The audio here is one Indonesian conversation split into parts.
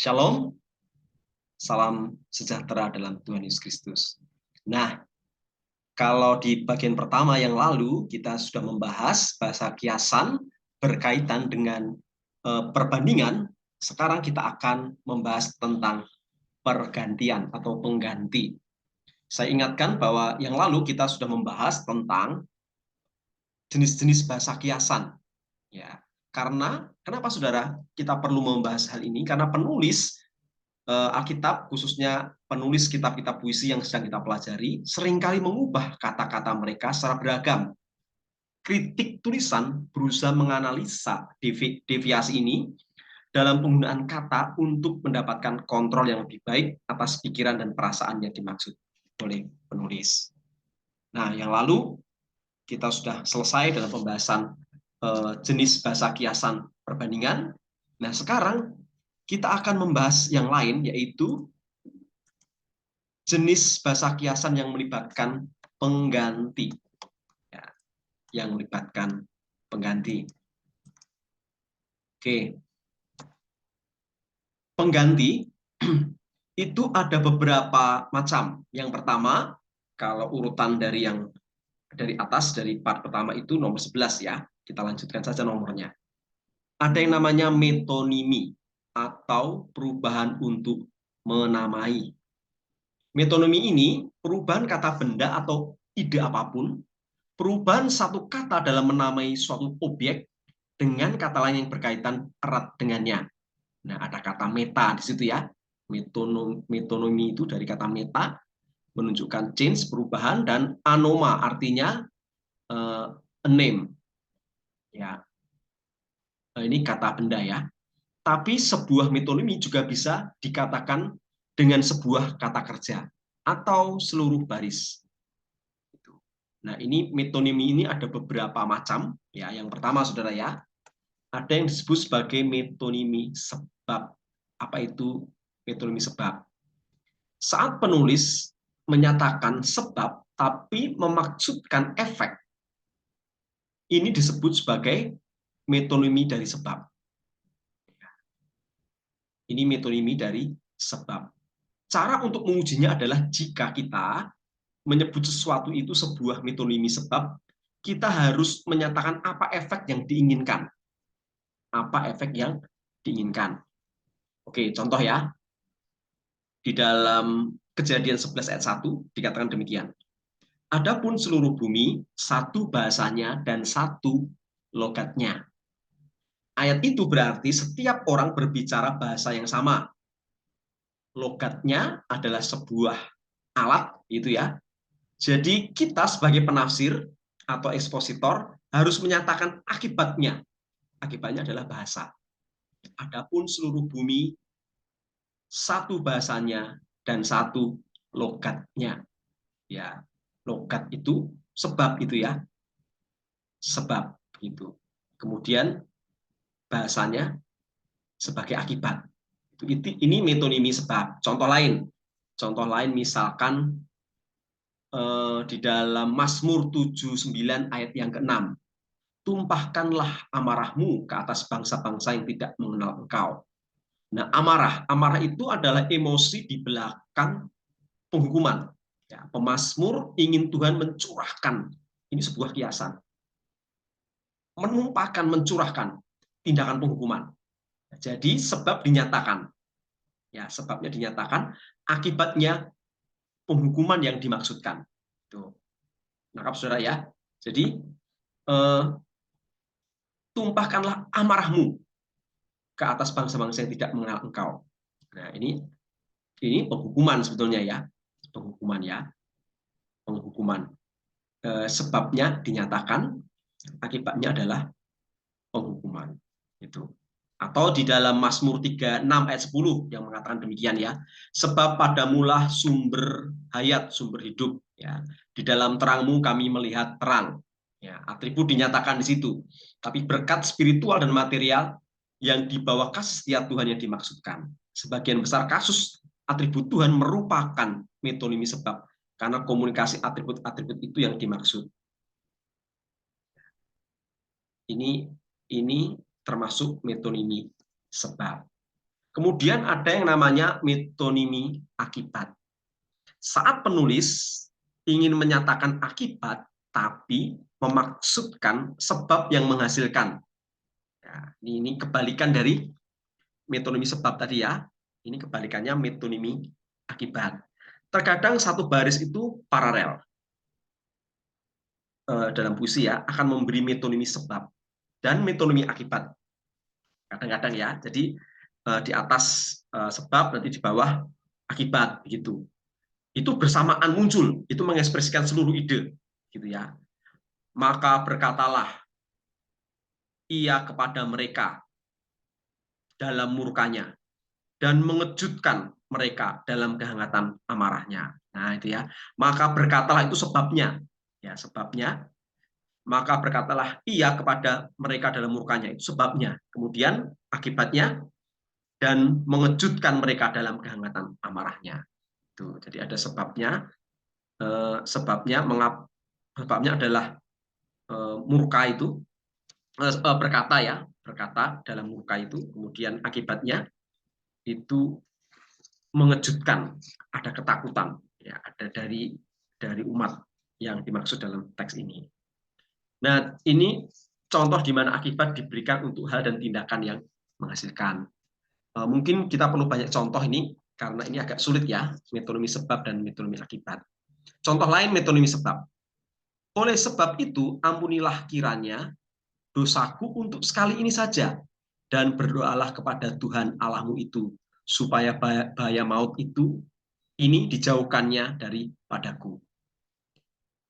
Shalom, salam sejahtera dalam Tuhan Yesus Kristus. Nah, kalau di bagian pertama yang lalu kita sudah membahas bahasa kiasan berkaitan dengan perbandingan, sekarang kita akan membahas tentang pergantian atau pengganti. Saya ingatkan bahwa yang lalu kita sudah membahas tentang jenis-jenis bahasa kiasan. Ya, karena kenapa saudara kita perlu membahas hal ini? Karena penulis Alkitab, khususnya penulis kitab-kitab puisi yang sedang kita pelajari, seringkali mengubah kata-kata mereka secara beragam. Kritik tulisan berusaha menganalisa deviasi ini dalam penggunaan kata untuk mendapatkan kontrol yang lebih baik atas pikiran dan perasaan yang dimaksud oleh penulis. Nah, yang lalu kita sudah selesai dalam pembahasan jenis bahasa kiasan perbandingan. Nah, sekarang kita akan membahas yang lain, yaitu jenis bahasa kiasan yang melibatkan pengganti. Ya, yang melibatkan pengganti. Oke. Pengganti itu ada beberapa macam. Yang pertama, kalau urutan dari atas, dari part pertama itu nomor 11 ya. Kita lanjutkan saja nomornya. Ada yang namanya metonimi atau perubahan untuk menamai. Metonimi ini perubahan kata benda atau ide apapun, perubahan satu kata dalam menamai suatu objek dengan kata lain yang berkaitan erat dengannya. Nah, ada kata meta di situ ya. Metonomi itu dari kata meta, menunjukkan change, perubahan, dan anoma artinya a name. Ya, ini kata benda ya. Tapi sebuah metonimi juga bisa dikatakan dengan sebuah kata kerja atau seluruh baris. Nah, ini metonimi ini ada beberapa macam. Ya, yang pertama, saudara ya, ada yang disebut sebagai metonimi sebab. Apa itu metonimi sebab? Saat penulis menyatakan sebab, tapi memaksudkan efek, ini disebut sebagai metonimi dari sebab. Ini metonimi dari sebab. Cara untuk mengujinya adalah jika kita menyebut sesuatu itu sebuah metonimi sebab, kita harus menyatakan apa efek yang diinginkan. Apa efek yang diinginkan. Oke, contoh ya. Di dalam Kejadian 11 ayat 1 dikatakan demikian. Adapun seluruh bumi, satu bahasanya dan satu logatnya. Ayat itu berarti setiap orang berbicara bahasa yang sama. Logatnya adalah sebuah alat, itu ya. Jadi kita sebagai penafsir atau ekspositor harus menyatakan akibatnya. Akibatnya adalah bahasa. Adapun seluruh bumi, satu bahasanya dan satu logatnya. Ya, logat itu sebab itu ya. Sebab itu. Kemudian bahasanya sebagai akibat. Ini metonimi sebab. Contoh lain misalkan di dalam Mazmur 79 ayat yang ke-6. Tumpahkanlah amarahmu ke atas bangsa-bangsa yang tidak mengenal engkau. Nah, amarah itu adalah emosi di belakang penghukuman. Ya, pemazmur ingin Tuhan mencurahkan, ini sebuah kiasan, menumpahkan, mencurahkan tindakan penghukuman. Jadi sebab dinyatakan, ya sebabnya dinyatakan, akibatnya penghukuman yang dimaksudkan. Tuh, nangkap saudara ya. Jadi tumpahkanlah amarahmu ke atas bangsa-bangsa yang tidak mengenal engkau. Nah, ini penghukuman sebetulnya ya, penghukuman ya, penghukuman. Sebabnya dinyatakan, akibatnya adalah penghukuman. Itu. Atau di dalam Mazmur 36 ayat 10 yang mengatakan demikian ya. Sebab padamulah sumber hayat, sumber hidup. Ya. Di dalam terangmu kami melihat terang. Ya, atribut dinyatakan di situ. Tapi berkat spiritual dan material yang di bawah kasih setia Tuhan yang dimaksudkan. Sebagian besar kasus atribut Tuhan merupakan metonimi sebab. Karena komunikasi atribut-atribut itu yang dimaksud. Ini termasuk metonimi sebab. Kemudian ada yang namanya metonimi akibat. Saat penulis ingin menyatakan akibat, tapi memaksudkan sebab yang menghasilkan. Ya, ini kebalikan dari metonimi sebab tadi ya. Ini kebalikannya metonimi akibat. Terkadang satu baris itu paralel dalam puisi ya, akan memberi metonimi sebab dan metonimi akibat. Kadang-kadang ya. Jadi di atas sebab, nanti di bawah akibat begitu. Itu bersamaan muncul, itu mengekspresikan seluruh ide gitu ya. Maka berkatalah ia kepada mereka dalam murkanya dan mengejutkan mereka dalam kehangatan amarahnya. Nah, itu ya. Maka berkatalah itu sebabnya. Ya, sebabnya. Maka berkatalah ia kepada mereka dalam murkanya, itu sebabnya. Kemudian akibatnya, dan mengejutkan mereka dalam kehangatan amarahnya. Itu. Jadi ada sebabnya. Sebabnya sebabnya adalah murka itu, berkata ya, berkata dalam murka itu. Kemudian akibatnya itu mengejutkan, ada ketakutan ya, ada dari umat yang dimaksud dalam teks ini. Nah, ini contoh di mana akibat diberikan untuk hal dan tindakan yang menghasilkan. Mungkin kita perlu banyak contoh ini karena ini agak sulit ya, metonimi sebab dan metonimi akibat. Contoh lain metonimi sebab. Oleh sebab itu, ampunilah kiranya dosaku untuk sekali ini saja, dan berdoalah kepada Tuhan Allahmu itu, supaya bahaya maut itu ini dijauhkannya daripadaku.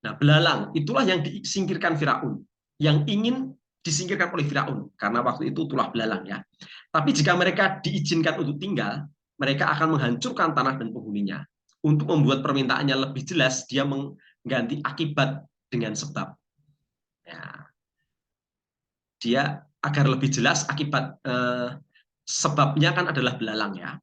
Nah, belalang itulah yang disingkirkan Firaun, yang ingin disingkirkan oleh Firaun, karena waktu itu itulah belalang ya. Tapi jika mereka diizinkan untuk tinggal, mereka akan menghancurkan tanah dan penghuninya. Untuk membuat permintaannya lebih jelas, dia mengganti akibat dengan sebab. Ya, dia agar lebih jelas akibat, sebabnya kan adalah belalang ya.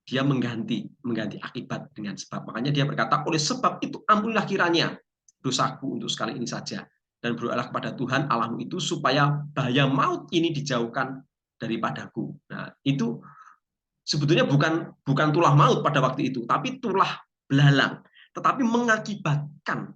Dia mengganti akibat dengan sebab. Makanya dia berkata, oleh sebab itu ampunilah kiranya dosaku untuk sekali ini saja, dan berdoalah kepada Tuhan Allahmu itu supaya bahaya maut ini dijauhkan daripadaku. Nah, itu sebetulnya bukan tulah maut pada waktu itu, tapi tulah belalang, tetapi mengakibatkan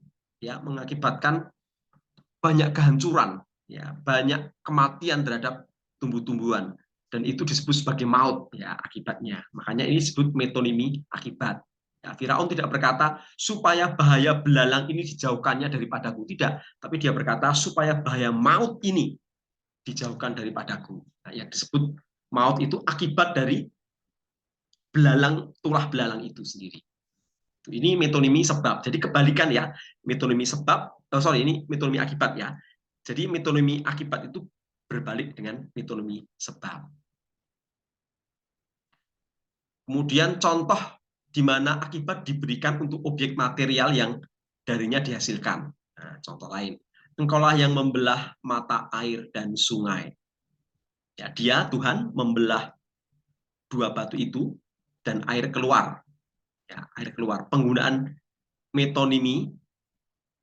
banyak kehancuran, ya, banyak kematian terhadap tumbuh-tumbuhan, dan itu disebut sebagai maut ya akibatnya. Makanya ini disebut metonimi akibat. Ya, Firaun tidak berkata supaya bahaya belalang ini dijauhkannya daripadaku, tidak, tapi dia berkata supaya bahaya maut ini dijauhkan daripadaku. Nah, yang disebut maut itu akibat dari belalang, tulah belalang itu sendiri. Ini metonimi sebab. Jadi kebalikan ya, metonimi sebab, ini metonimi akibat ya. Jadi metonimi akibat itu berbalik dengan metonimi sebab. Kemudian contoh di mana akibat diberikan untuk objek material yang darinya dihasilkan. Nah, contoh lain, engkaulah yang membelah mata air dan sungai. Ya, dia Tuhan membelah dua batu itu dan air keluar. Ya, air keluar. Penggunaan metonimi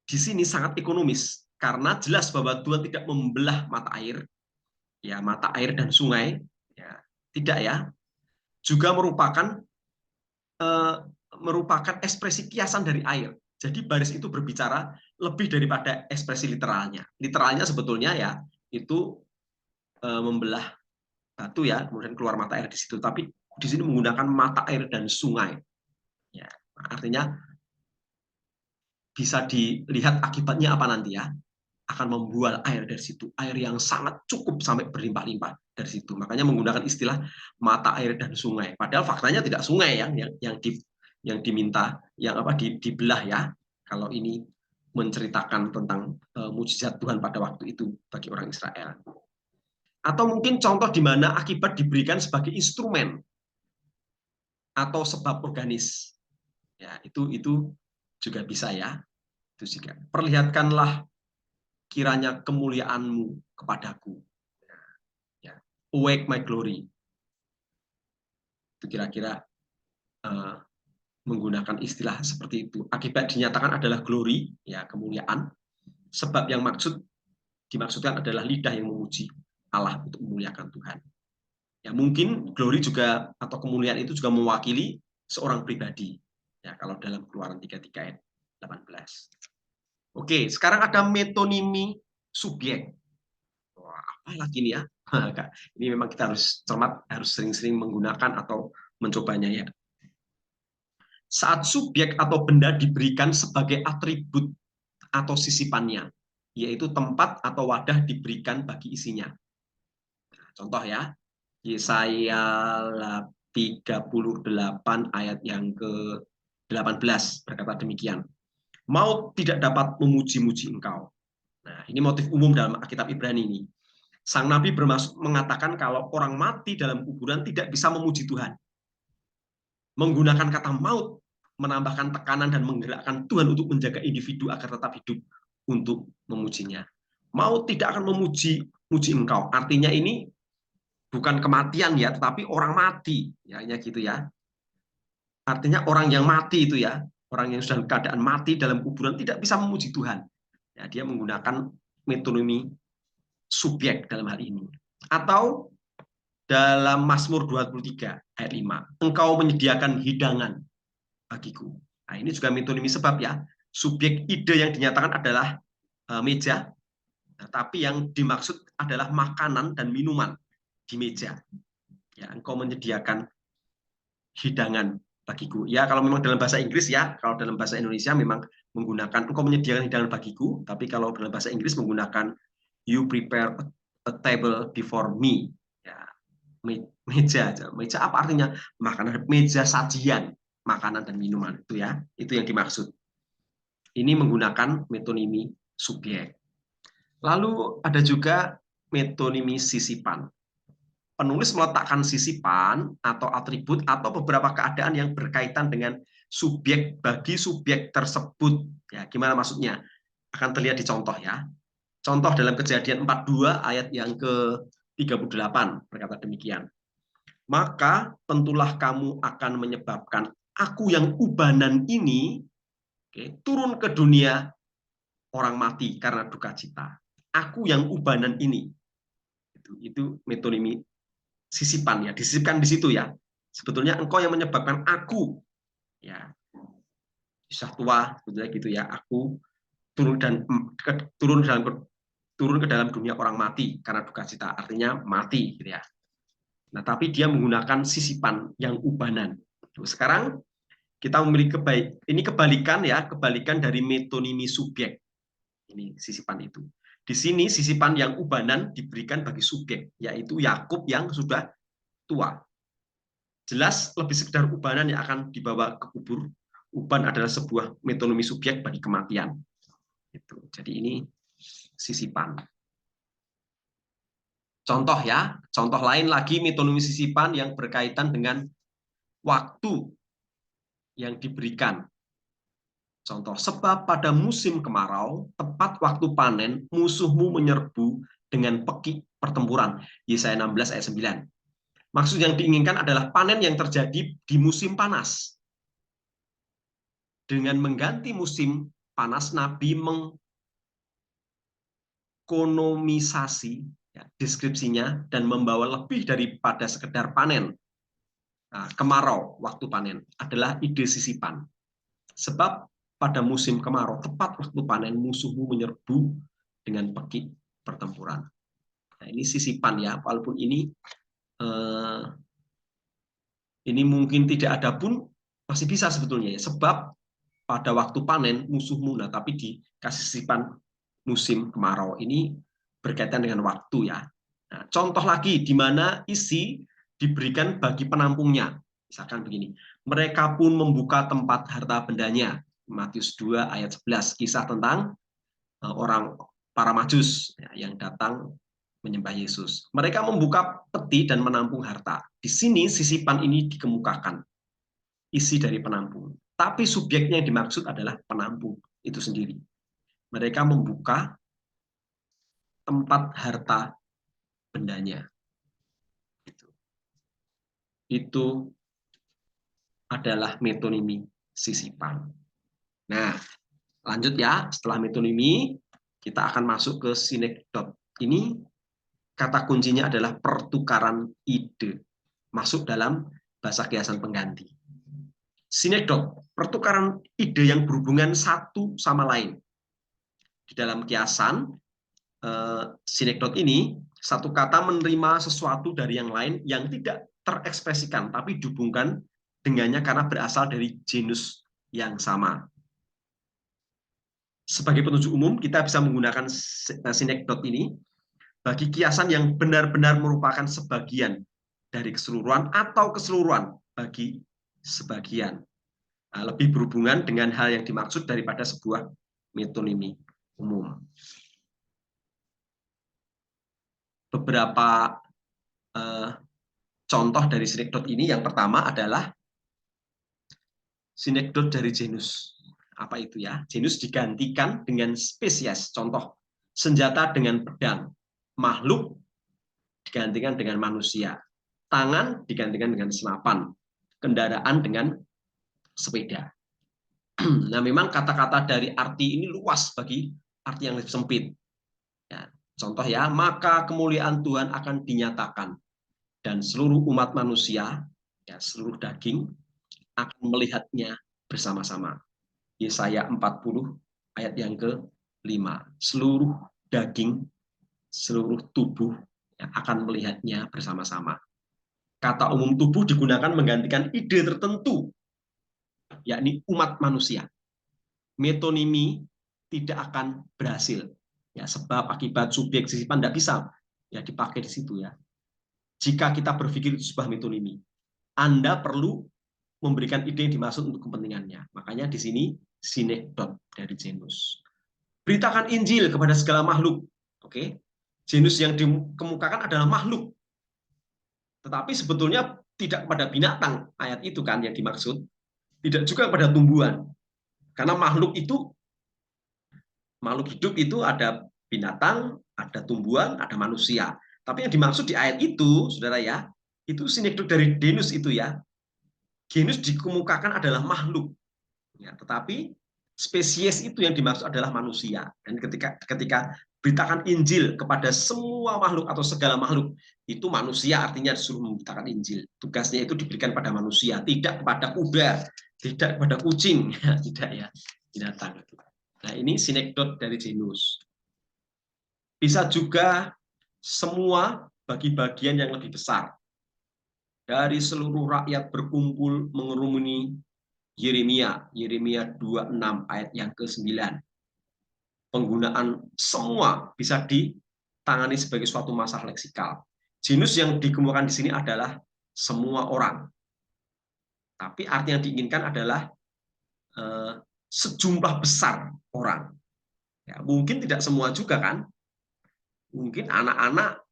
di sini sangat ekonomis karena jelas bahwa Tuhan tidak membelah mata air, ya, mata air dan sungai, ya, tidak ya, juga merupakan ekspresi kiasan dari air. Jadi baris itu berbicara lebih daripada ekspresi literalnya. Literalnya sebetulnya ya itu membelah batu ya, kemudian keluar mata air di situ. Tapi di sini menggunakan mata air dan sungai. Ya, artinya bisa dilihat akibatnya apa nanti ya, akan membual air dari situ, air yang sangat cukup sampai berlimpah-limpah dari situ. Makanya menggunakan istilah mata air dan sungai. Padahal faktanya tidak sungai yang diminta, yang dibelah ya. Kalau ini menceritakan tentang mukjizat Tuhan pada waktu itu bagi orang Israel. Atau mungkin contoh di mana akibat diberikan sebagai instrumen atau sebab organis. Ya, itu juga bisa ya. Itu juga. Perlihatkanlah kiranya kemuliaanmu kepadaku. Ya. Awake my glory. Itu kira-kira menggunakan istilah seperti itu. Akibat dinyatakan adalah glory, ya, kemuliaan. Sebab yang dimaksudkan adalah lidah yang memuji Allah untuk memuliakan Tuhan. Ya, mungkin glory juga atau kemuliaan itu juga mewakili seorang pribadi. Ya, kalau dalam Keluaran 33 ayat 18. Oke, sekarang ada metonimi subjek. Wah, apa lagi nih ya? Ini memang kita harus cermat, harus sering-sering menggunakan atau mencobanya ya. Saat subjek atau benda diberikan sebagai atribut atau sisipannya, yaitu tempat atau wadah diberikan bagi isinya. Contoh ya, Yesaya 38 ayat yang ke-18 berkata demikian. Maut tidak dapat memuji-muji engkau. Nah, ini motif umum dalam Alkitab Ibrani ini. Sang Nabi bermaksud mengatakan kalau orang mati dalam kuburan tidak bisa memuji Tuhan. Menggunakan kata maut menambahkan tekanan dan menggerakkan Tuhan untuk menjaga individu agar tetap hidup untuk memujinya. Maut tidak akan memuji engkau. Artinya ini bukan kematian ya, tetapi orang mati, ya gitu ya. Artinya orang yang mati itu ya, orang yang sudah keadaan mati dalam kuburan tidak bisa memuji Tuhan. Ya, dia menggunakan metonimi subjek dalam hal ini. Atau dalam Mazmur 23 ayat 5, engkau menyediakan hidangan bagiku. Nah, ini juga metonimi sebab ya. Subjek ide yang dinyatakan adalah meja, tapi yang dimaksud adalah makanan dan minuman di meja. Ya, engkau menyediakan hidangan bagiku. Ya, kalau memang dalam bahasa Inggris ya, kalau dalam bahasa Indonesia memang menggunakan engkau menyediakan hidangan bagiku, tapi kalau dalam bahasa Inggris menggunakan you prepare a table before me. Ya, meja aja. Meja apa artinya? Makanan, meja sajian, makanan dan minuman itu ya. Itu yang dimaksud. Ini menggunakan metonimi subjek. Lalu ada juga metonimi sisipan. Penulis meletakkan sisipan atau atribut atau beberapa keadaan yang berkaitan dengan subjek bagi subjek tersebut. Ya, gimana maksudnya? Akan terlihat di contoh ya. Contoh dalam Kejadian 42 ayat yang ke-38 berkata demikian. Maka tentulah kamu akan menyebabkan aku yang ubanan ini turun ke dunia orang mati karena duka cita. Aku yang ubanan ini. Itu metonimi sisipan ya, disisipkan di situ ya. Sebetulnya engkau yang menyebabkan aku ya susah tua gitu ya, aku turun ke dalam dunia orang mati karena duka cita, artinya mati gitu ya. Nah, tapi dia menggunakan sisipan yang ubanan. Sekarang kita memiliki ini kebalikan ya, kebalikan dari metonimi subjek. Ini sisipan itu. Di sini sisipan yang ubanan diberikan bagi subjek, yaitu Yakub yang sudah tua. Jelas lebih sekedar ubanan yang akan dibawa ke kubur. Uban adalah sebuah metonimi subjek bagi kematian. Jadi ini sisipan. Contoh ya, contoh lain lagi metonimi sisipan yang berkaitan dengan waktu yang diberikan. Contoh, sebab pada musim kemarau, tepat waktu panen, musuhmu menyerbu dengan pekik pertempuran. Yesaya 16 ayat 9. Maksud yang diinginkan adalah panen yang terjadi di musim panas. Dengan mengganti musim panas, Nabi mengkonomisasi ya, deskripsinya dan membawa lebih daripada sekedar panen. Nah, kemarau, waktu panen, adalah ide sisipan. Sebab pada musim kemarau, tepat waktu panen, musuhmu menyerbu dengan pekik pertempuran. Nah, ini sisipan ya, walaupun ini mungkin tidak ada pun masih bisa sebetulnya ya, sebab pada waktu panen musuhmu, nah tapi dikasih sisipan musim kemarau ini berkaitan dengan waktu ya. Nah, contoh lagi di mana isi diberikan bagi penampungnya. Misalkan begini, mereka pun membuka tempat harta bendanya. Matius 2 ayat 11, kisah tentang orang para majus ya, yang datang menyembah Yesus. Mereka membuka peti dan menampung harta. Di sini sisipan ini dikemukakan, isi dari penampung. Tapi subjeknya yang dimaksud adalah penampung itu sendiri. Mereka membuka tempat harta bendanya. Itu adalah metonimi sisipan. Nah, lanjut ya. Setelah metonimi, kita akan masuk ke sinekdot. Ini kata kuncinya adalah pertukaran ide. Masuk dalam bahasa kiasan pengganti. Sinekdot, pertukaran ide yang berhubungan satu sama lain. Di dalam kiasan, sinekdot ini, satu kata menerima sesuatu dari yang lain yang tidak terekspresikan, tapi dihubungkan dengannya karena berasal dari genus yang sama. Sebagai penunjuk umum, kita bisa menggunakan sinekdot ini bagi kiasan yang benar-benar merupakan sebagian dari keseluruhan atau keseluruhan bagi sebagian. Lebih berhubungan dengan hal yang dimaksud daripada sebuah metonimi umum. Beberapa contoh dari sinekdot ini, yang pertama adalah sinekdot dari genus. Apa itu ya? Genus digantikan dengan spesies. Contoh, senjata dengan pedang, makhluk digantikan dengan manusia, tangan digantikan dengan senapan, kendaraan dengan sepeda. Nah, memang kata-kata dari arti ini luas bagi arti yang lebih sempit. Ya, contoh ya, maka kemuliaan Tuhan akan dinyatakan dan seluruh umat manusia, ya, seluruh daging akan melihatnya bersama-sama. Yesaya 40 ayat yang ke-5. Seluruh daging, seluruh tubuh yang akan melihatnya bersama-sama. Kata umum tubuh digunakan menggantikan ide tertentu, yakni umat manusia. Metonimi tidak akan berhasil. Ya, sebab akibat subjek sisipan tidak bisa ya dipakai di situ ya. Jika kita berpikir itu sebuah metonimi, Anda perlu memberikan ide yang dimaksud untuk kepentingannya. Makanya di sini sinekdot dari genus. Beritakan Injil kepada segala makhluk. Oke. Genus yang dikemukakan adalah makhluk. Tetapi sebetulnya tidak kepada binatang, ayat itu kan yang dimaksud. Tidak juga kepada tumbuhan. Karena makhluk hidup itu ada binatang, ada tumbuhan, ada manusia. Tapi yang dimaksud di ayat itu, saudara ya, itu sinekdot dari genus itu ya. Genus dikemukakan adalah makhluk, ya, tetapi spesies itu yang dimaksud adalah manusia. Dan ketika beritakan Injil kepada semua makhluk atau segala makhluk, itu manusia artinya disuruh memberitakan Injil. Tugasnya itu diberikan pada manusia, tidak kepada kuda, tidak kepada kucing, tidak ya, binatang. Nah, ini sinekdot dari genus. Bisa juga semua bagi bagian yang lebih besar. Dari seluruh rakyat berkumpul mengerumuni Yeremia 26 ayat yang ke-9. Penggunaan semua bisa ditangani sebagai suatu masalah leksikal. Genus yang dikemukakan di sini adalah semua orang. Tapi arti yang diinginkan adalah sejumlah besar orang. Ya, mungkin tidak semua juga kan. Mungkin anak-anak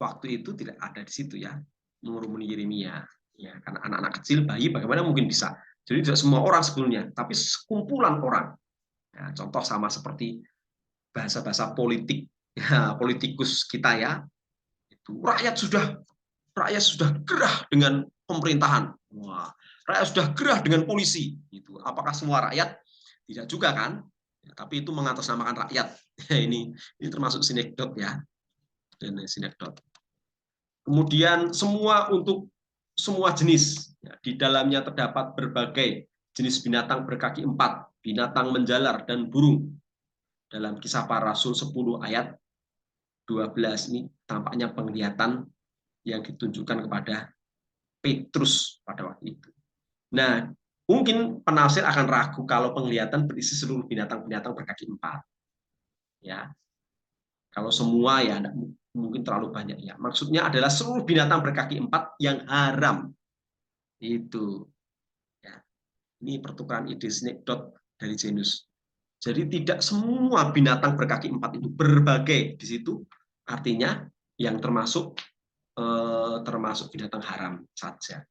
waktu itu tidak ada di situ ya, mengurumuni Yeremia. Ya, karena anak-anak kecil, bayi, bagaimana mungkin bisa? Jadi tidak semua orang sebelumnya, tapi sekumpulan orang. Ya, contoh sama seperti bahasa-bahasa politik, ya, politikus kita ya. Itu rakyat sudah gerah dengan pemerintahan. Wah, rakyat sudah gerah dengan polisi. Itu apakah semua rakyat? Tidak juga kan? Ya, tapi itu mengatasnamakan rakyat. ini termasuk sinekdot ya. Dan sinekdot. Kemudian semua untuk semua jenis. Ya, di dalamnya terdapat berbagai jenis binatang berkaki 4, binatang menjalar, dan burung. Dalam Kisah Para Rasul 10 ayat 12 ini tampaknya penglihatan yang ditunjukkan kepada Petrus pada waktu itu. Nah, mungkin penafsir akan ragu kalau penglihatan berisi seluruh binatang-binatang berkaki 4. Ya, kalau semua ya mungkin terlalu banyak ya. Maksudnya adalah seluruh binatang berkaki 4 yang haram. Itu. Ya. Ini pertukaran ide sinekdot dari genus. Jadi tidak semua binatang berkaki 4 itu berbagai di situ. Artinya yang termasuk binatang haram saja.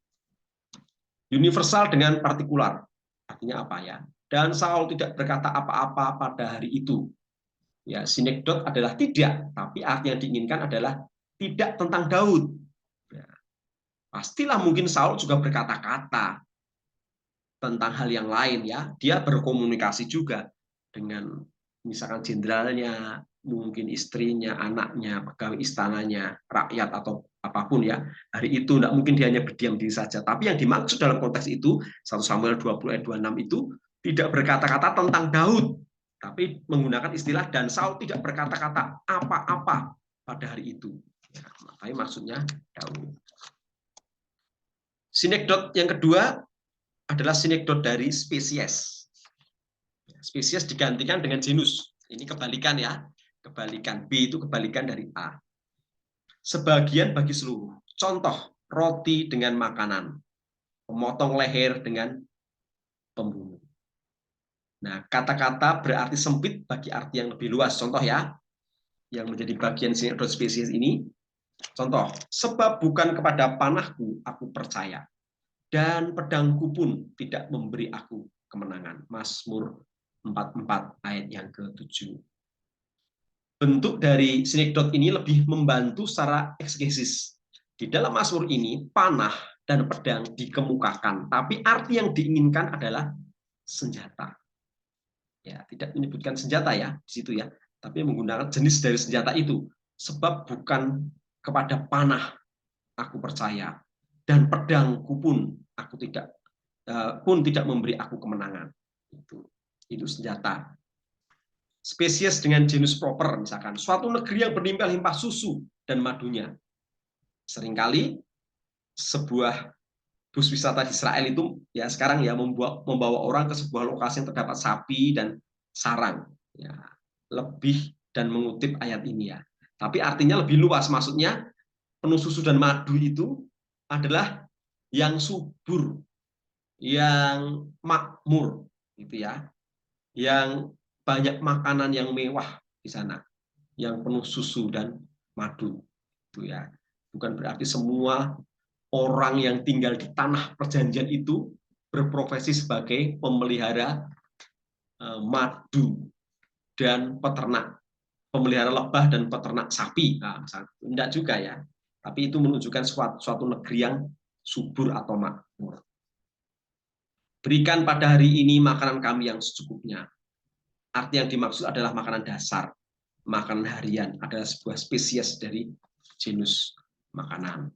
Universal dengan partikular. Artinya apa ya? Dan Saul tidak berkata apa-apa pada hari itu. Ya, sinekdot adalah tidak, tapi arti yang diinginkan adalah tidak tentang Daud. Ya, pastilah mungkin Saul juga berkata-kata tentang hal yang lain ya. Dia berkomunikasi juga dengan misalkan jenderalnya, mungkin istrinya, anaknya, pegawai istananya, rakyat atau apapun ya, hari itu tidak mungkin dia hanya berdiam diri saja. Tapi yang dimaksud dalam konteks itu 1 Samuel 20 ayat 26 itu tidak berkata-kata tentang Daud, tapi menggunakan istilah dan Saul tidak berkata-kata apa-apa pada hari itu. Ya, tapi maksudnya Daud. Sinekdot yang kedua adalah sinekdot dari spesies. Spesies digantikan dengan genus. Ini kebalikan ya. Kebalikan. B itu kebalikan dari A. Sebagian bagi seluruh. Contoh, roti dengan makanan. Memotong leher dengan pembunuh. Nah, kata-kata berarti sempit bagi arti yang lebih luas. Contoh ya, yang menjadi bagian sinekdot spesies ini. Contoh, sebab bukan kepada panahku aku percaya, dan pedangku pun tidak memberi aku kemenangan. Mazmur 44 ayat yang ke-7. Bentuk dari sinekdot ini lebih membantu secara eksegesis. Di dalam Mazmur ini, panah dan pedang dikemukakan, tapi arti yang diinginkan adalah senjata. Ya, tidak menyebutkan senjata ya di situ ya, tapi menggunakan jenis dari senjata itu. Sebab bukan kepada panah aku percaya, dan pedangku pun aku tidak memberi aku kemenangan. Itu senjata. Spesies dengan genus proper, misalkan suatu negeri yang berlimpah-limpah susu dan madunya. Seringkali sebuah bus wisata di Israel itu ya sekarang ya membawa orang ke sebuah lokasi yang terdapat sapi dan sarang. Ya, lebih dan mengutip ayat ini ya. Tapi artinya lebih luas, maksudnya penuh susu dan madu itu adalah yang subur, yang makmur, gitu ya, yang banyak makanan yang mewah di sana, yang penuh susu dan madu, itu ya. Bukan berarti semua orang yang tinggal di tanah perjanjian itu berprofesi sebagai pemelihara madu dan peternak, pemelihara lebah dan peternak sapi. Nah, tidak juga ya. Tapi itu menunjukkan suatu negeri yang subur atau makmur. Berikan pada hari ini makanan kami yang secukupnya. Arti yang dimaksud adalah makanan dasar. Makanan harian adalah sebuah spesies dari genus makanan.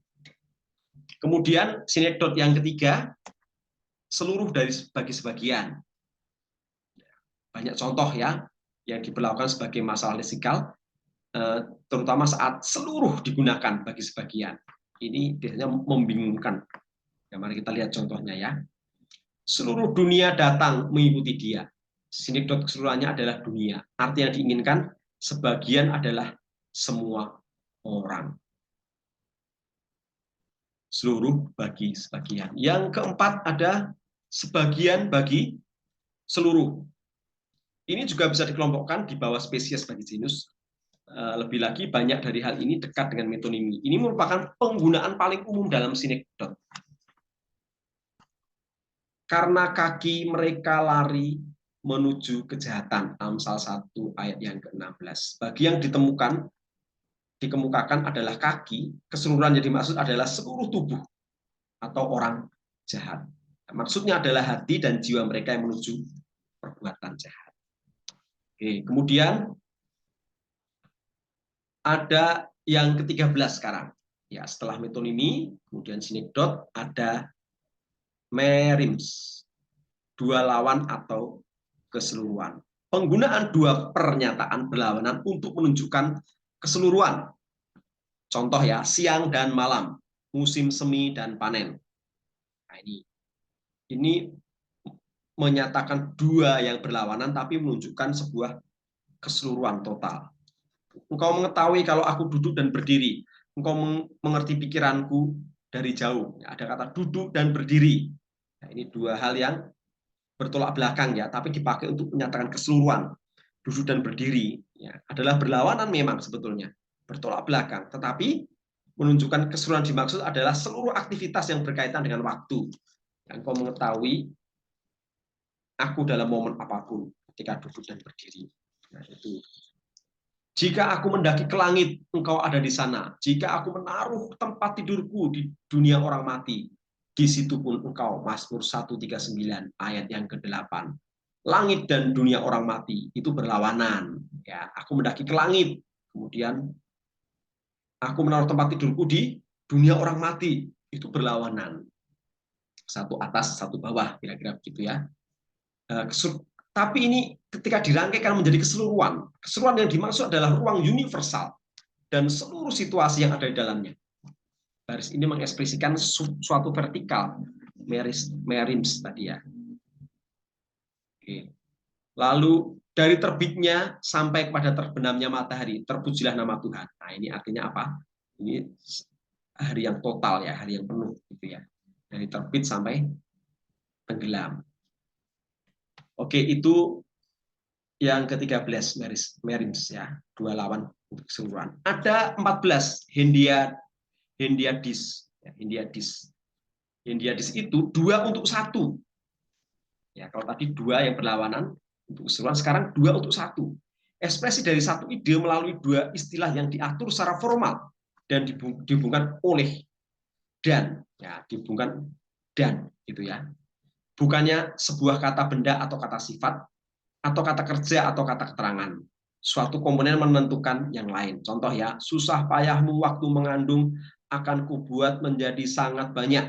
Kemudian sinekdot yang ketiga, seluruh dari bagi sebagian. Banyak contoh ya yang diperlakukan sebagai masalah leksikal, terutama saat seluruh digunakan bagi sebagian. Ini biasanya membingungkan. Ya, mari kita lihat contohnya ya. Seluruh dunia datang mengikuti dia. Sinekdot keseluruhannya adalah dunia. Arti yang diinginkan sebagian adalah semua orang. Seluruh bagi sebagian. Yang keempat ada sebagian bagi seluruh. Ini juga bisa dikelompokkan di bawah spesies bagi genus. Lebih lagi banyak dari hal ini dekat dengan metonimi. Ini merupakan penggunaan paling umum dalam sinekdot. Karena kaki mereka lari menuju kejahatan. Amsal 1 ayat yang ke-16. Bagi yang dikemukakan adalah kaki, keseluruhan yang dimaksud adalah seluruh tubuh atau orang jahat. Maksudnya adalah hati dan jiwa mereka yang menuju perbuatan jahat. Oke, kemudian ada yang ke-13 sekarang. Ya, setelah metonimi, kemudian sinekdot, ada merims, dua lawan atau keseluruhan. Penggunaan dua pernyataan berlawanan untuk menunjukkan keseluruhan. Contoh ya, siang dan malam, musim semi dan panen. Nah, ini menyatakan dua yang berlawanan tapi menunjukkan sebuah keseluruhan total. Engkau mengetahui kalau aku duduk dan berdiri. Engkau mengerti pikiranku dari jauh. Ada kata duduk dan berdiri. Nah, ini dua hal yang bertolak belakang ya, tapi dipakai untuk menyatakan keseluruhan. Duduk dan berdiri ya, adalah berlawanan memang sebetulnya, bertolak belakang. Tetapi menunjukkan keseluruhan dimaksud adalah seluruh aktivitas yang berkaitan dengan waktu. Engkau mengetahui aku dalam momen apapun ketika duduk dan berdiri. Nah, itu. Jika aku mendaki ke langit, engkau ada di sana. Jika aku menaruh tempat tidurku di dunia orang mati, di situ pun engkau. Mazmur 139 ayat yang ke-8. Langit dan dunia orang mati itu berlawanan. Ya, aku mendaki ke langit, kemudian aku menaruh tempat tidurku di dunia orang mati, itu berlawanan. Satu atas, satu bawah, kira-kira begitu ya. Tapi ini ketika dirangkaikan menjadi keseluruhan, keseluruhan yang dimaksud adalah ruang universal dan seluruh situasi yang ada di dalamnya. Baris ini mengekspresikan suatu vertikal, merims tadi ya. Oke. Lalu dari terbitnya sampai kepada terbenamnya matahari, terpujilah nama Tuhan. Nah, ini artinya apa? Ini hari yang total ya, hari yang penuh gitu ya. Dari terbit sampai tenggelam. Oke, itu yang ke-13 merims ya, dua lawan untuk keseluruhan. Ada 14 Hendiadis. Ya, Hendiadis. Hendiadis itu 2 untuk 1. Ya, kalau tadi 2 yang berlawanan untuk keseluruhan, sekarang 2 untuk 1. Ekspresi dari satu ide melalui 2 istilah yang diatur secara formal dan dihubungkan oleh dan, ya, dihubungkan dan, gitu ya. Bukannya sebuah kata benda atau kata sifat, atau kata kerja atau kata keterangan. Suatu komponen menentukan yang lain. Contoh ya, susah payahmu waktu mengandung akan kubuat menjadi sangat banyak.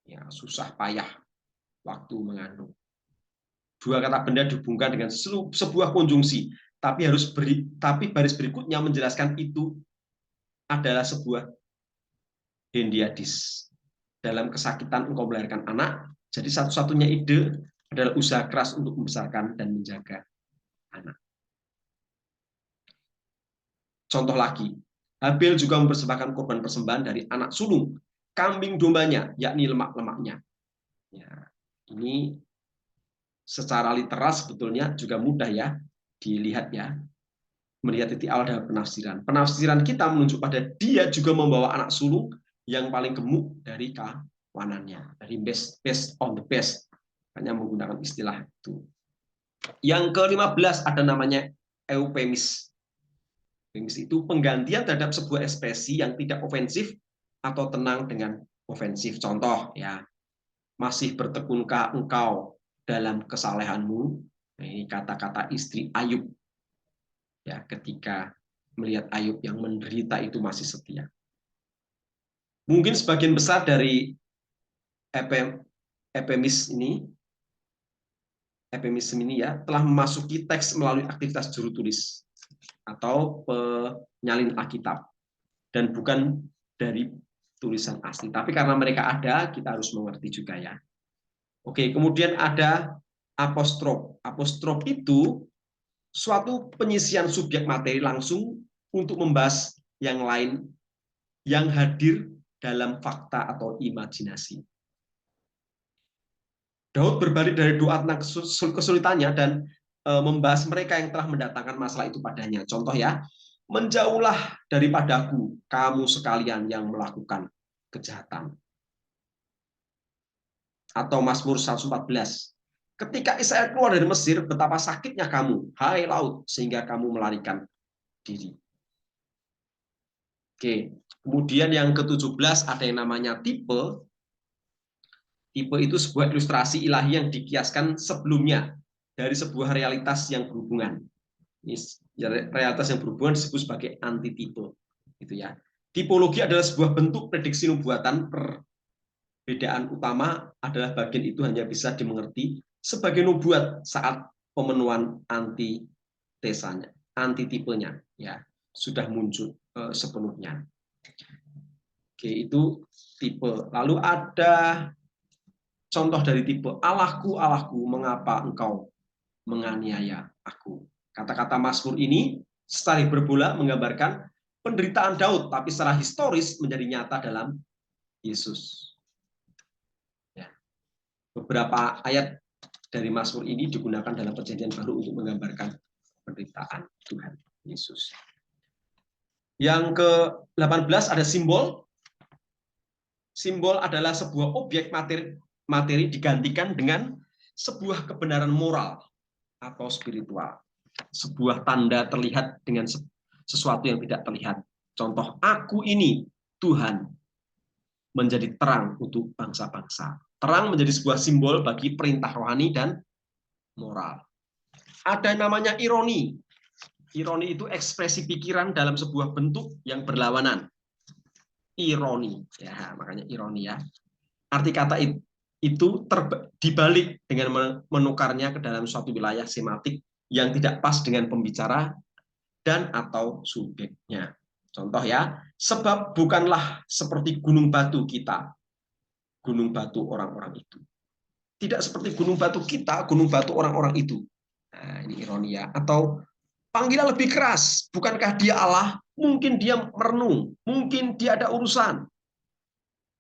Ya, susah payah waktu mengandung. 2 kata benda dihubungkan dengan sebuah konjungsi, tapi baris berikutnya menjelaskan itu adalah sebuah hendiadis. Dalam kesakitan engkau melahirkan anak, jadi satu-satunya ide adalah usaha keras untuk membesarkan dan menjaga anak. Contoh lagi, Habil juga mempersembahkan korban persembahan dari anak sulung, kambing dombanya, yakni lemak-lemaknya. Ya, ini secara literal sebetulnya juga mudah ya dilihat ya. Melihat titik awal dalam penafsiran. Penafsiran kita menunjuk pada dia juga membawa anak sulung yang paling gemuk dari kawanannya, dari best on the best. Hanya menggunakan istilah itu. Yang ke-15 ada namanya eupemis. Eupemis itu penggantian terhadap sebuah ekspresi yang tidak ofensif atau tenang dengan ofensif. Contoh ya, masih bertekunkah engkau dalam kesalehanmu? Nah, ini kata-kata istri Ayub. Ya, ketika melihat Ayub yang menderita itu masih setia. Mungkin sebagian besar dari epemisme ini ya telah memasuki teks melalui aktivitas juru tulis atau penyalin Alkitab dan bukan dari tulisan asli. Tapi karena mereka ada, kita harus mengerti juga ya. Oke, kemudian ada apostrof. Apostrof itu suatu penyisian subjek materi langsung untuk membahas yang lain yang hadir dalam fakta atau imajinasi. Daud berbalik dari doa tentang kesulitannya dan membahas mereka yang telah mendatangkan masalah itu padanya. Contoh ya, menjauhlah daripadaku kamu sekalian yang melakukan kejahatan. Atau Mazmur 114. Ketika Israel keluar dari Mesir, betapa sakitnya kamu, hai laut, sehingga kamu melarikan diri. Oke, kemudian yang ke-17 ada yang namanya tipe. Tipe itu sebuah ilustrasi ilahi yang dikiaskan sebelumnya dari sebuah realitas yang berhubungan. Realitas yang berhubungan disebut sebagai antitipe. Gitu ya. Tipologi adalah sebuah bentuk prediksi nubuatan. Perbedaan utama adalah bagian itu hanya bisa dimengerti sebagai nubuat saat pemenuhan antitesanya, antitipenya ya sudah muncul sepenuhnya. Oke, itu tipe. Lalu ada contoh dari tipe, Allahku, Allahku, mengapa engkau menganiaya aku. Kata-kata Mazmur ini secara berbola menggambarkan penderitaan Daud, tapi secara historis menjadi nyata dalam Yesus. Ya. Beberapa ayat dari Mazmur ini digunakan dalam Perjanjian Baru untuk menggambarkan penderitaan Tuhan Yesus. Yang ke-18 ada simbol. Simbol adalah sebuah objek materi digantikan dengan sebuah kebenaran moral atau spiritual. Sebuah tanda terlihat dengan sesuatu yang tidak terlihat. Contoh, aku ini Tuhan menjadi terang untuk bangsa-bangsa. Terang menjadi sebuah simbol bagi perintah rohani dan moral. Ada yang namanya ironi. Ironi itu ekspresi pikiran dalam sebuah bentuk yang berlawanan. Ironi, ya makanya ironi ya. Arti kata itu dibalik dengan menukarnya ke dalam suatu wilayah sematik yang tidak pas dengan pembicara dan atau subjeknya. Contoh ya, sebab bukanlah seperti gunung batu kita, gunung batu orang-orang itu. Tidak seperti gunung batu kita, gunung batu orang-orang itu. Nah, ini ironi ya. Atau panggilan lebih keras, bukankah dia Allah? Mungkin dia merenung, mungkin dia ada urusan,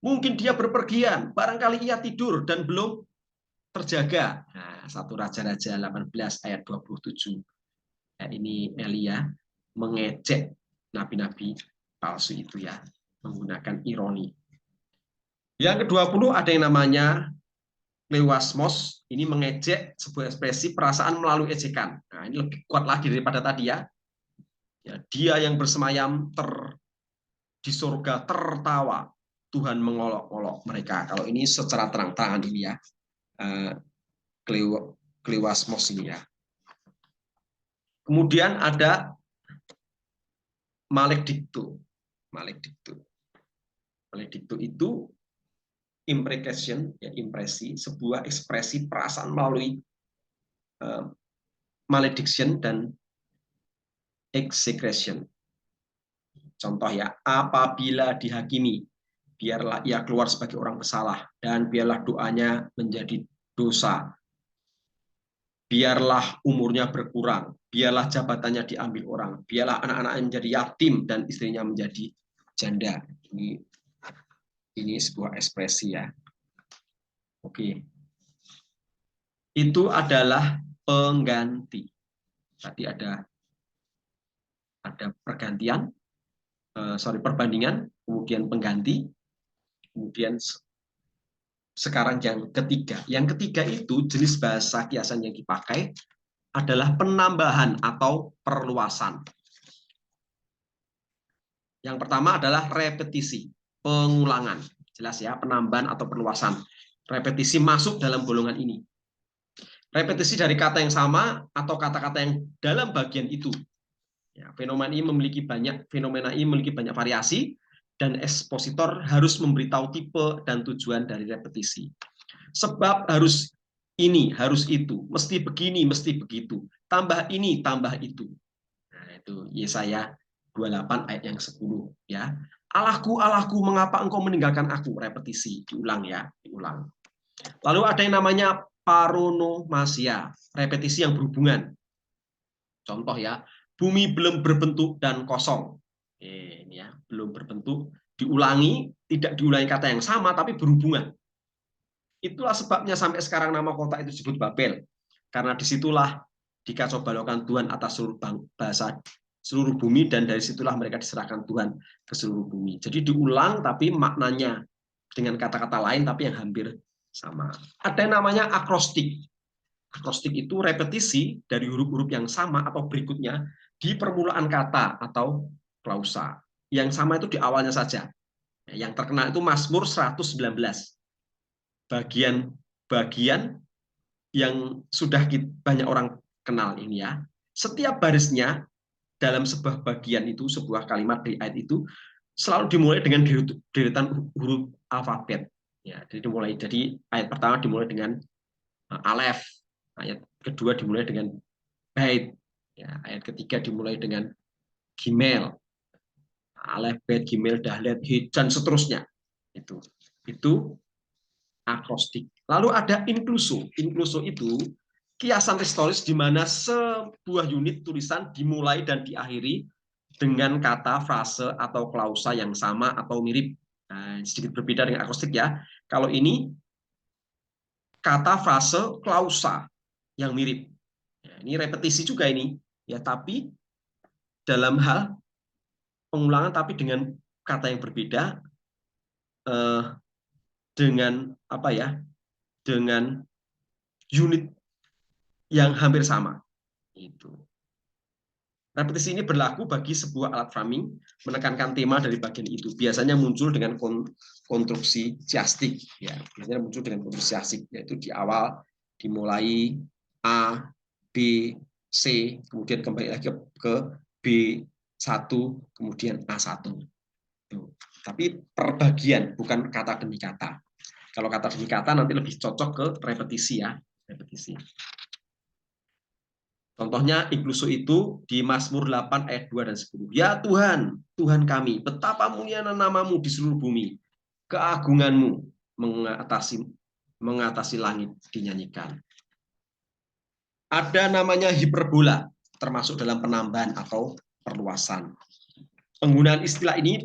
mungkin dia berpergian, barangkali ia tidur dan belum terjaga. Nah, 1 Raja-Raja 18 ayat 27. Nah, ini Elia mengejek nabi-nabi palsu itu ya, menggunakan ironi. Yang ke-20 ada yang namanya Lewismos, ini mengejek sebuah ekspresi perasaan melalui ejekan. Nah, ini lebih kuat lagi daripada tadi ya. Ya, dia yang bersemayam di surga tertawa, Tuhan mengolok-olok mereka. Kalau ini secara terang-terangan ini ya, Lewismos ini ya. Kemudian ada maledicto. Maledicto itu imprecation, ya impresi, sebuah ekspresi perasaan melalui malediction dan execration. Contoh ya, apabila dihakimi, biarlah ia keluar sebagai orang bersalah, dan biarlah doanya menjadi dosa. Biarlah umurnya berkurang, biarlah jabatannya diambil orang, biarlah anak-anaknya menjadi yatim dan istrinya menjadi janda. Ini sebuah ekspresi ya. Oke. Itu adalah pengganti. Tadi ada pergantian, perbandingan, kemudian pengganti, kemudian sekarang yang ketiga. Yang ketiga itu jenis bahasa kiasan yang dipakai adalah penambahan atau perluasan. Yang pertama adalah repetisi, pengulangan. Jelas ya, penambahan atau perluasan. Repetisi masuk dalam golongan ini. Repetisi dari kata yang sama atau kata-kata yang dalam bagian itu. Ya, fenomena ini memiliki banyak variasi, dan ekspositor harus memberitahu tipe dan tujuan dari repetisi. Sebab harus ini, harus itu, mesti begini, mesti begitu, tambah ini, tambah itu. Nah, itu Yesaya 28 ayat yang 10 ya. Allahku, Allahku, mengapa engkau meninggalkan aku? Repetisi, diulang ya, diulang. Lalu ada yang namanya paronomasia, repetisi yang berhubungan. Contoh ya, bumi belum berbentuk dan kosong. Ini ya, belum berbentuk, diulangi, tidak diulangi kata yang sama tapi berhubungan. Itulah sebabnya sampai sekarang nama kota itu disebut Babel. Karena disitulah dikacau balaukan Tuhan atas seluruh bahasa seluruh bumi, dan dari situlah mereka diserahkan Tuhan ke seluruh bumi. Jadi diulang tapi maknanya dengan kata-kata lain tapi yang hampir sama. Ada yang namanya akrostik. Akrostik itu repetisi dari huruf-huruf yang sama atau berikutnya di permulaan kata atau klausa. Yang sama itu di awalnya saja. Yang terkenal itu Mazmur 119. Bagian yang sudah banyak orang kenal ini ya. Setiap barisnya dalam sebuah bagian itu, sebuah kalimat di ayat itu selalu dimulai dengan deretan huruf alfabet. Ya, jadi ayat pertama dimulai dengan alef, ayat kedua dimulai dengan bait, ya, ayat ketiga dimulai dengan gimel, alef, bait, gimel, dalet, hid, dan seterusnya. Itu akrostik. Lalu ada inkluso. Inkluso itu kiasan historis di mana sebuah unit tulisan dimulai dan diakhiri dengan kata, frase, atau klausa yang sama atau mirip. Nah, sedikit berbeda dengan akrostik ya. Kalau ini kata, frase, klausa yang mirip. Ya, ini repetisi juga ini, ya, tapi dalam hal pengulangan tapi dengan kata yang berbeda, dengan apa ya? Dengan unit yang hampir sama. Itu. Repetisi ini berlaku bagi sebuah alat framing menekankan tema dari bagian itu. Biasanya muncul dengan konstruksi chiastik. Ya, biasanya muncul dengan konstruksi chiastik, yaitu di awal dimulai A, B, C, kemudian kembali lagi ke B1, kemudian A1. Tapi per bagian, bukan kata demi kata. Kalau kata demi kata nanti lebih cocok ke repetisi ya, repetisi. Contohnya inkluso itu di Mazmur 8 ayat 2 dan 10. Ya Tuhan, Tuhan kami, betapa mulia namamu di seluruh bumi. Keagunganmu mengatasi langit dinyanyikan. Ada namanya hiperbola, termasuk dalam penambahan atau perluasan. Penggunaan istilah ini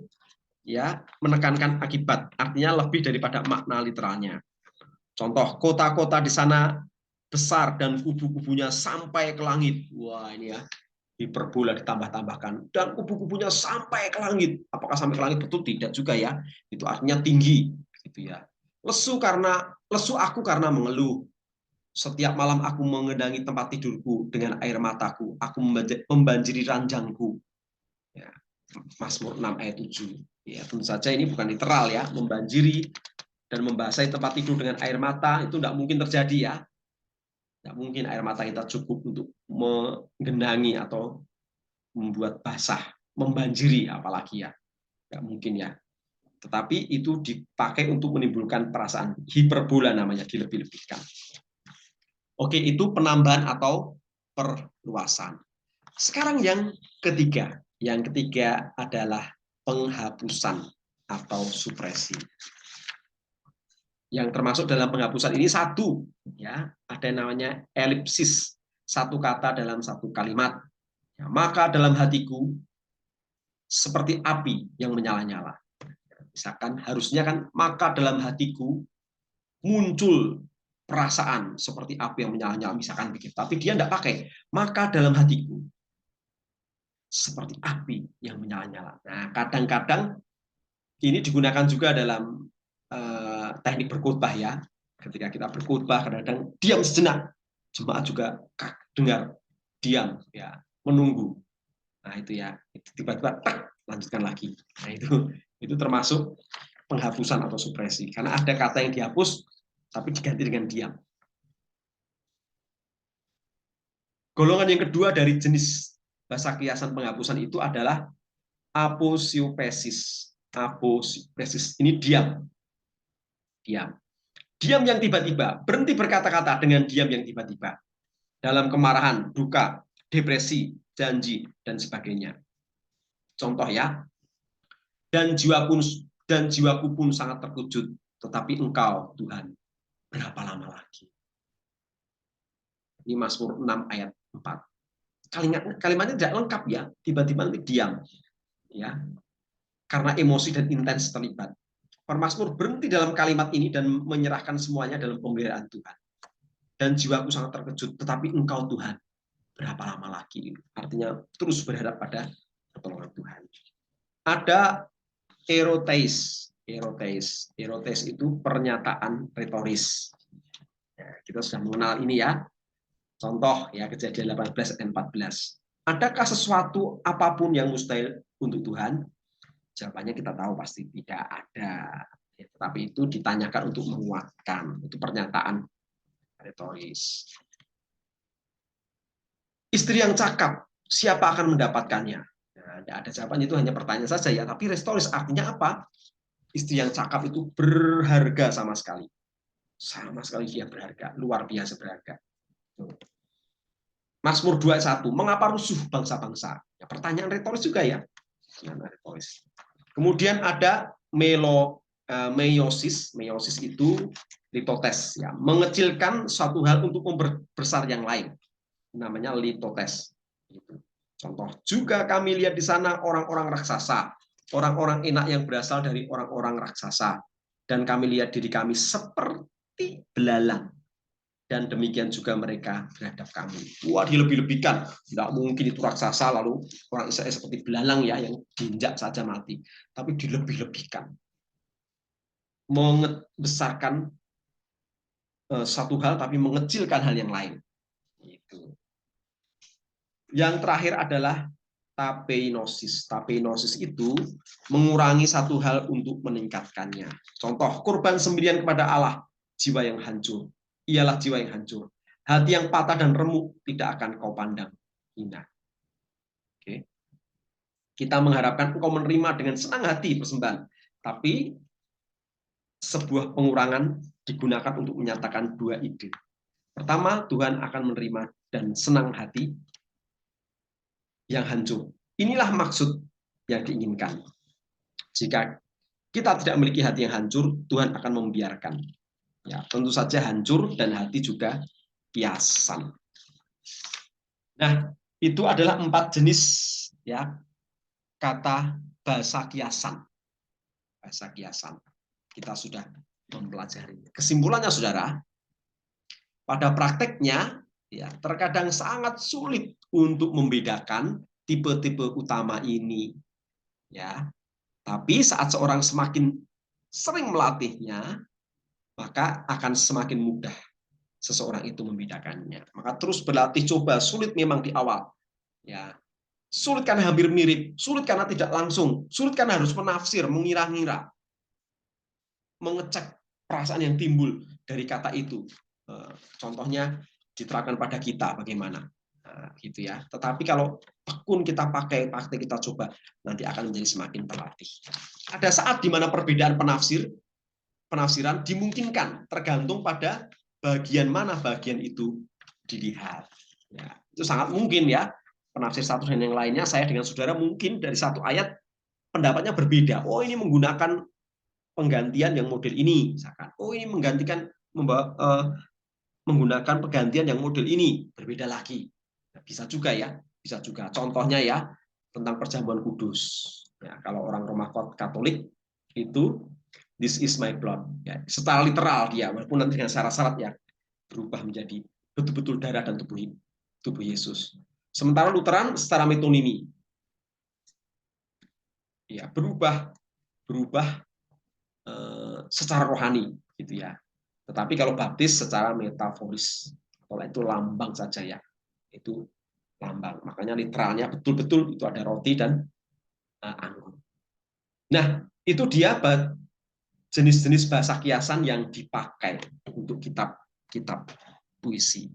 ya menekankan akibat, artinya lebih daripada makna literalnya. Contoh, kota-kota di sana besar dan kubu-kubunya sampai ke langit. Wah, ini ya, hiperbola ditambah-tambahkan. Dan kubu-kubunya sampai ke langit. Apakah sampai ke langit? Betul tidak juga ya. Itu artinya tinggi. Gitu ya. Lesu aku karena mengeluh. Setiap malam aku mengendangi tempat tidurku dengan air mataku. Aku membanjiri ranjangku. Ya. Mazmur 6 ayat 7. Ya, tentu saja ini bukan literal ya. Membanjiri dan membasahi tempat tidur dengan air mata itu tidak mungkin terjadi ya. Tidak mungkin air mata kita cukup untuk menggenangi atau membuat basah, membanjiri apalagi ya. Tidak mungkin ya. Tetapi itu dipakai untuk menimbulkan perasaan hiperbola namanya, dilebih-lebihkan. Oke, itu penambahan atau perluasan. Sekarang yang ketiga. Yang ketiga adalah penghapusan atau supresi. Yang termasuk dalam penghapusan ini satu, ya, ada yang namanya elipsis, satu kata dalam satu kalimat. Ya, maka dalam hatiku seperti api yang menyala-nyala. Misalkan harusnya kan maka dalam hatiku muncul perasaan seperti api yang menyala-nyala, misalkan begitu. Tapi dia tidak pakai maka dalam hatiku seperti api yang menyala-nyala. Nah, kadang-kadang ini digunakan juga dalam teknik berkhotbah ya. Ketika kita berkhotbah kadang-kadang diam sejenak, jemaat juga dengar diam ya, menunggu. Nah itu ya, tiba-tiba lanjutkan lagi. Nah itu termasuk penghapusan atau supresi karena ada kata yang dihapus tapi diganti dengan diam. Golongan yang kedua dari jenis bahasa kiasan penghapusan itu adalah aposiopesis. Aposiopesis ini diam. Diam. Diam yang tiba-tiba, berhenti berkata-kata dengan diam yang tiba-tiba. Dalam kemarahan, duka, depresi, janji, dan sebagainya. Contoh ya, dan jiwaku pun sangat terkejut, tetapi Engkau, Tuhan, berapa lama lagi? Ini Mazmur 6 ayat 4. Kalimatnya tidak lengkap ya, tiba-tiba nanti diam. Ya, karena emosi dan intens terlibat. Mazmur berhenti dalam kalimat ini dan menyerahkan semuanya dalam pemeliharaan Tuhan. Dan jiwaku sangat terkejut, tetapi Engkau Tuhan, berapa lama lagi? Artinya terus berharap pada pertolongan Tuhan. Ada eroteis. Eroteis itu pernyataan retoris. Ya, kita sudah mengenal ini ya. Contoh ya, Kejadian 18 dan 14. Adakah sesuatu apapun yang mustahil untuk Tuhan? Jawabannya kita tahu pasti tidak ada. Ya, tetapi itu ditanyakan untuk menguatkan. Itu pernyataan retoris. Istri yang cakap, siapa akan mendapatkannya? Nah, tidak ada jawabannya, itu hanya pertanyaan saja ya. Tapi retoris artinya apa? Istri yang cakap itu berharga sama sekali. Sama sekali dia berharga, luar biasa berharga. Mazmur 21, mengapa rusuh bangsa-bangsa? Ya, pertanyaan retoris juga ya. Retoris. Kemudian ada meiosis. Meiosis itu litotes, ya, mengecilkan suatu hal untuk memperbesar yang lain. Namanya litotes. Contoh, juga kami lihat di sana orang-orang raksasa, orang-orang enak yang berasal dari orang-orang raksasa, dan kami lihat diri kami seperti belalang. Dan demikian juga mereka terhadap kami. Wah, dilebih-lebihkan. Tidak mungkin itu raksasa, lalu orang Israel seperti belalang ya, yang diinjak saja mati. Tapi dilebih-lebihkan. Membesarkan satu hal, tapi mengecilkan hal yang lain. Yang terakhir adalah tapeinosis. Tapeinosis itu mengurangi satu hal untuk meningkatkannya. Contoh, kurban sembelihan kepada Allah, jiwa yang hancur. Ialah jiwa yang hancur. Hati yang patah dan remuk tidak akan kau pandang hina. Oke. Kita mengharapkan engkau menerima dengan senang hati persembahan, tapi sebuah pengurangan digunakan untuk menyatakan dua ide. Pertama, Tuhan akan menerima dan senang hati yang hancur. Inilah maksud yang diinginkan. Jika kita tidak memiliki hati yang hancur, Tuhan akan membiarkan. Ya, tentu saja hancur dan hati juga kiasan. Nah, itu adalah 4 jenis ya kata bahasa kiasan. Bahasa kiasan. Kita sudah mempelajari. Kesimpulannya, saudara, pada prakteknya ya terkadang sangat sulit untuk membedakan tipe-tipe utama ini. Ya, tapi saat seorang semakin sering melatihnya, maka akan semakin mudah seseorang itu membedakannya. Maka terus berlatih, coba. Sulit memang di awal. Ya, sulit karena hampir mirip, sulit karena tidak langsung, sulit karena harus menafsir, mengira-ngira, mengecek perasaan yang timbul dari kata itu. Contohnya diterapkan pada kita bagaimana, gitu ya. Tetapi kalau tekun kita pakai, praktek kita coba, nanti akan menjadi semakin terlatih. Ada saat di mana perbedaan penafsiran dimungkinkan, tergantung pada bagian mana bagian itu dilihat. Ya, itu sangat mungkin ya. Penafsir satu dan yang lainnya, saya dengan saudara mungkin dari satu ayat pendapatnya berbeda. Oh, ini menggunakan penggantian yang model ini, misalkan. Oh, ini menggunakan penggantian yang model ini, berbeda lagi. Bisa juga ya, bisa juga. Contohnya ya, tentang perjamuan kudus. Ya, kalau orang Roma Katolik itu this is my blood. Ya, secara literal dia, walaupun nanti dengan syarat-syarat ya berubah menjadi betul-betul darah dan tubuh Yesus. Sementara Lutheran secara metonimi, ya berubah secara rohani, gitu ya. Tetapi kalau baptis secara metaforis, kalau itu lambang saja ya, itu lambang. Makanya literalnya betul-betul itu ada roti dan anggur. Nah, itu dia jenis-jenis bahasa kiasan yang dipakai untuk kitab puisi.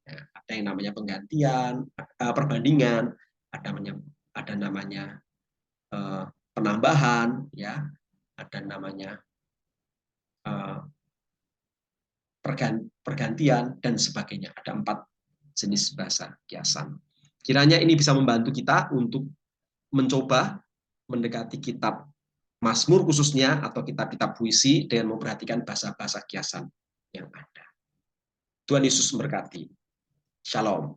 Ya, ada yang namanya penggantian, perbandingan, ada namanya penambahan, ya, ada namanya pergantian dan sebagainya. Ada 4 jenis bahasa kiasan. Kiranya ini bisa membantu kita untuk mencoba mendekati kitab Mazmur khususnya atau kitab-kitab puisi dengan memperhatikan bahasa-bahasa kiasan yang ada. Tuhan Yesus memberkati. Shalom.